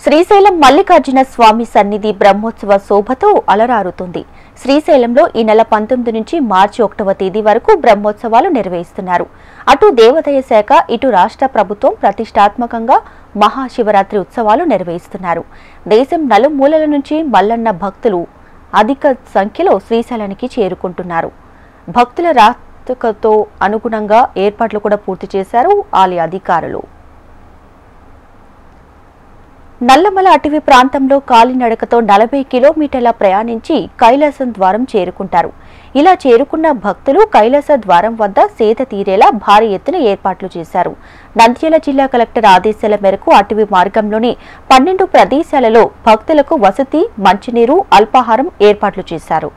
శ్రీశైలం మల్లికార్జున స్వామి సన్నిధి బ్రహ్మోత్సవ శోభతో అలరారుతుంది. శ్రీశైలంలో ఈ నెల 19 నుంచి మార్చి 1వ తేదీ వరకు బ్రహ్మోత్సవాలు నిర్వహిస్తున్నారు. అటు దేవాదాయ శాఖ, ఇటు రాష్ట్ర ప్రభుత్వం ప్రతిష్టాత్మకంగా మహాశివరాత్రి ఉత్సవాలు నిర్వహిస్తున్నారు. దేశం నలుమూలల నుంచి మల్లన్న భక్తులు అధిక సంఖ్యలో శ్రీశైలానికి చేరుకుంటున్నారు. భక్తుల రాకతో అనుగుణంగా ఏర్పాట్లు కూడా పూర్తి చేశారు ఆలయ అధికారులు. నల్లమల అటవీ ప్రాంతంలో కాలినడకతో 40 కిలోమీటర్ల ప్రయాణించి కైలాసం ద్వారం చేరుకుంటారు. ఇలా చేరుకున్న భక్తులు కైలాస ద్వారం వద్ద సేద తీరేలా భారీ ఎత్తున ఏర్పాట్లు చేశారు. నంద్యాల జిల్లా కలెక్టర్ ఆదేశాల మేరకు అటవీ మార్గంలోని 12 ప్రదేశాలలో భక్తులకు వసతి, మంచినీరు, అల్పాహారం ఏర్పాట్లు చేశారు.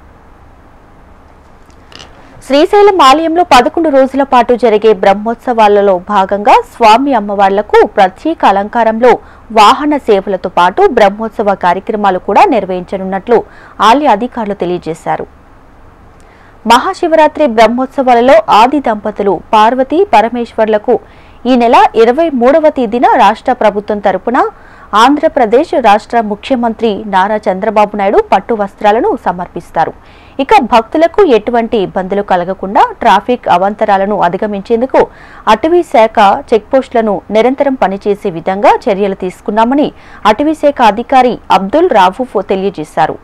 శ్రీశైలం ఆలయంలో 11 రోజుల పాటు జరిగే బ్రహ్మోత్సవాలలో భాగంగా స్వామి అమ్మవార్లకు ప్రత్యేక అలంకారంలో వాహన సేవలతో పాటు బ్రహ్మోత్సవ కార్యక్రమాలు కూడా నిర్వహించనున్నట్లు ఆలయ అధికారులు తెలియజేశారు. మహాశివరాత్రి బ్రహ్మోత్సవాలలో ఆది దంపతులు పార్వతీ పరమేశ్వర్లకు ఈ నెల 23వ తేదీన రాష్ట్ర ప్రభుత్వం తరపున ఆంధ్రప్రదేశ్ రాష్ట్ర ముఖ్యమంత్రి నారా చంద్రబాబు నాయుడు పట్టు వస్త్రాలను సమర్పిస్తారు. ఇక భక్తులకు ఎటువంటి ఇబ్బందులు కలగకుండా ట్రాఫిక్ అవాంతరాలను అధిగమించేందుకు అటవీ శాఖ చెక్పోస్టులను నిరంతరం పనిచేసే విధంగా చర్యలు తీసుకున్నామని అటవీ శాఖ అధికారి అబ్దుల్ రావూఫ్ తెలియజేశారు.